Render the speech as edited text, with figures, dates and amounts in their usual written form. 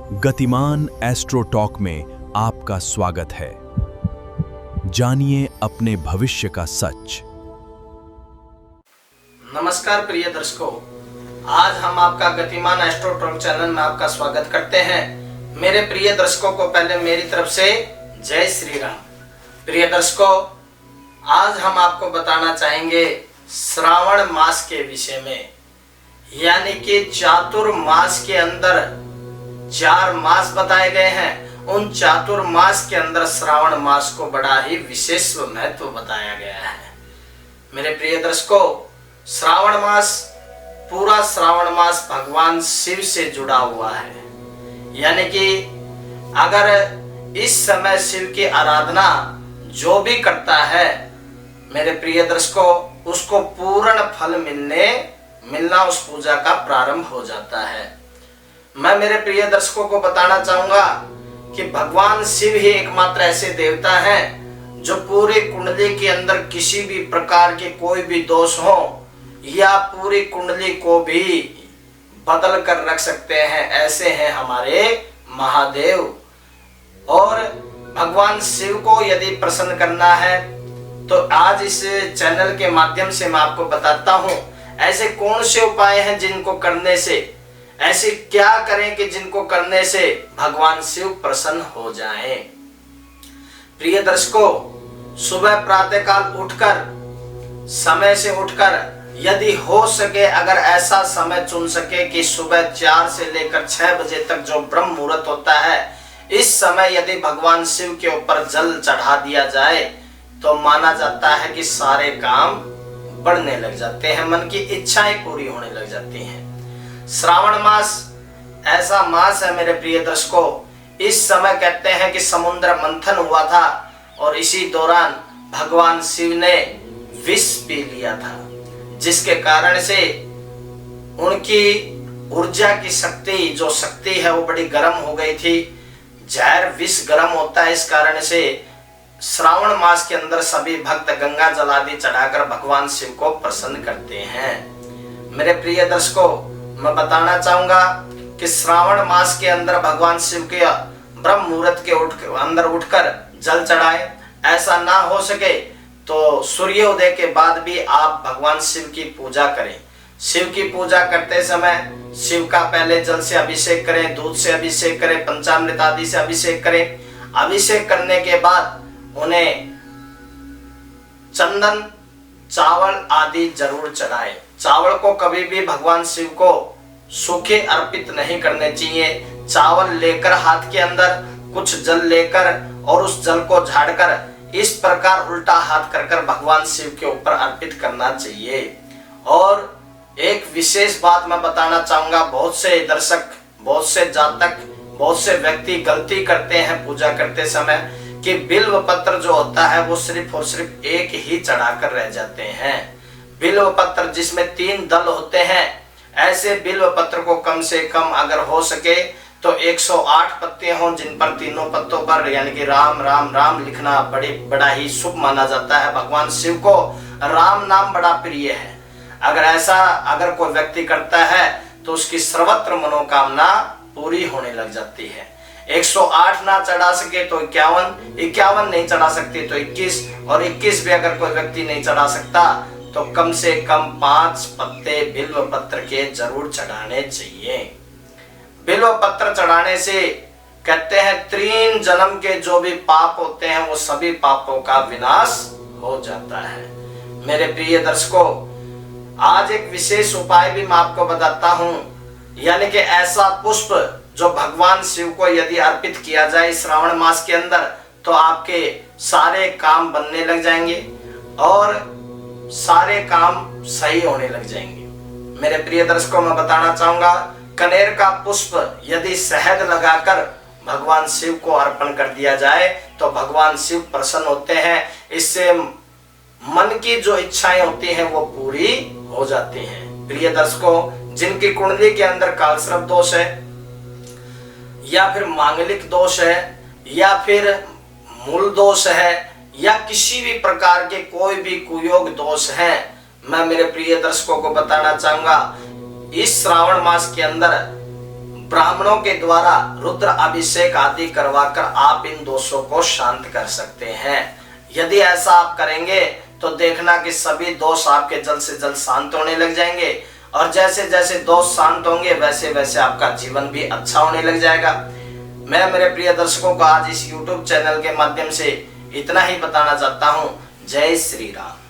गतिमान astro talk में आपका स्वागत है। जानिए अपने भविष्य का सच। नमस्कार प्रिय दर्शकों, आज हम आपका गतिमान एस्ट्रो टॉक चैनल में आपका स्वागत करते हैं। मेरे प्रिय दर्शकों को पहले मेरी तरफ से जय श्री राम। प्रिय दर्शकों, आज हम आपको बताना चाहेंगे श्रावण मास के विषय में, यानी कि चातुर्मास के अंदर 4 मास बताए गए हैं। उन चातुर्मास के अंदर श्रावण मास को बड़ा ही विशेष महत्व बताया गया है। मेरे प्रिय दर्शकों, श्रावण मास, पूरा श्रावण मास भगवान शिव से जुड़ा हुआ है, यानी कि अगर इस समय शिव की आराधना जो भी करता है, मेरे प्रिय दर्शकों, उसको पूर्ण फल मिलना उस पूजा का प्रारंभ हो जाता है। मैं मेरे प्रिय दर्शकों को बताना चाहूंगा कि भगवान शिव ही एकमात्र ऐसे देवता हैं जो पूरी कुंडली के अंदर किसी भी प्रकार के कोई भी दोष हो या पूरी कुंडली को भी बदल कर रख सकते हैं। ऐसे हैं हमारे महादेव। और भगवान शिव को यदि प्रसन्न करना है तो आज इस चैनल के माध्यम से मैं आपको बताता हूं ऐसे कौन से उपाय हैं जिनको करने से, ऐसे क्या करें कि जिनको करने से भगवान शिव प्रसन्न हो जाएं। प्रिय दर्शकों, सुबह प्रातःकाल उठकर, समय से उठकर, यदि हो सके, अगर ऐसा समय चुन सके कि सुबह 4 से लेकर 6 बजे तक जो ब्रह्म मुहूर्त होता है, इस समय यदि भगवान शिव के ऊपर जल चढ़ा दिया जाए तो माना जाता है कि सारे काम बढ़ने लग जाते हैं, मन की इच्छाएं पूरी होने लग जाती हैं। श्रावण मास ऐसा मास है मेरे प्रिय दर्शकों, इस समय कहते हैं कि समुद्र मंथन हुआ था और इसी दौरान भगवान शिव ने विष पी लिया था, जिसके कारण से उनकी ऊर्जा की शक्ति, जो शक्ति है वो बड़ी गर्म हो गई थी। जहर विष गर्म होता है, इस कारण से श्रावण मास के अंदर सभी भक्त गंगा जल आदि चढ़ाकर भगवान शिव को प्रसन्न करते हैं। मेरे प्रिय दर्शकों, मैं बताना चाहूंगा कि श्रावण मास के अंदर भगवान शिव के ब्रह्म मुहूर्त के अंदर उठकर जल चढ़ाए। ऐसा ना हो सके तो सूर्योदय के बाद भी आप भगवान शिव की पूजा करें। शिव की पूजा करते समय शिव का पहले जल से अभिषेक करें, दूध से अभिषेक करें, पंचामृत आदि से अभिषेक करें। अभिषेक करने के बाद उन्हें चंदन, चावल आदि जरूर चढ़ाएं। चावल को कभी भी भगवान शिव को सूखे अर्पित नहीं करने चाहिए। चावल लेकर हाथ के अंदर कुछ जल लेकर और उस जल को झाड़कर इस प्रकार उल्टा हाथ कर भगवान शिव के ऊपर अर्पित करना चाहिए। और एक विशेष बात मैं बताना चाहूंगा, बहुत से दर्शक, बहुत से जातक, बहुत से व्यक्ति गलती करते हैं पूजा करते समय कि बिल्व पत्र जो होता है वो सिर्फ और सिर्फ एक ही चढ़ाकर रह जाते हैं। बिल्व पत्र जिसमें 3 दल होते हैं, ऐसे बिल्व पत्र को कम से कम अगर हो सके तो 108 पत्ते हों, जिन पर तीनों पत्तों पर यानी कि राम राम राम लिखना बड़ा ही शुभ माना जाता है। भगवान शिव को राम नाम बड़ा प्रिय है। अगर कोई व्यक्ति करता है तो उसकी सर्वत्र मनोकामना पूरी होने लग जाती है। 108 ना चढ़ा सके तो 51 नहीं चढ़ा सकते तो 21, और 21 भी अगर कोई व्यक्ति नहीं चढ़ा सकता तो कम से कम 5 पत्ते बिल्व पत्र के जरूर चढ़ाने चाहिए। बिल्व पत्र चढ़ाने से कहते हैं 3 जन्म के जो भी पाप होते हैं वो सभी पापों का विनाश हो जाता है। मेरे प्रिय दर्शकों, आज एक विशेष उपाय भी मैं आपको बताता हूं, यानी कि ऐसा पुष्प जो भगवान शिव को यदि अर्पित किया जाए श्रावण मास के अंदर तो आपके सारे काम बनने लग जाएंगे और सारे काम सही होने लग जाएंगे। मेरे प्रिय दर्शकों, मैं बताना चाहूंगा, कनेर का पुष्प यदि शहद लगाकर भगवान शिव को अर्पण कर दिया जाए तो भगवान शिव प्रसन्न होते हैं। इससे मन की जो इच्छाएं होती हैं वो पूरी हो जाती हैं। प्रिय दर्शकों, जिनकी कुंडली के अंदर कालसर्प दोष है या फिर मांगलिक दोष है या फिर मूल दोष है या किसी भी प्रकार के कोई भी कुयोग दोष है, मैं मेरे प्रिय दर्शकों को बताना चाहूंगा, इस श्रावण मास के अंदर ब्राह्मणों के द्वारा रुद्र अभिषेक आदि करवाकर आप इन दोषों को शांत कर सकते हैं। यदि ऐसा आप करेंगे तो देखना कि सभी दोष आपके जल्द से जल्द शांत होने लग जाएंगे, और जैसे जैसे दोष शांत होंगे वैसे वैसे आपका जीवन भी अच्छा होने लग जाएगा। मैं मेरे प्रिय दर्शकों को आज इस YouTube चैनल के माध्यम से इतना ही बताना चाहता हूँ। जय श्री राम।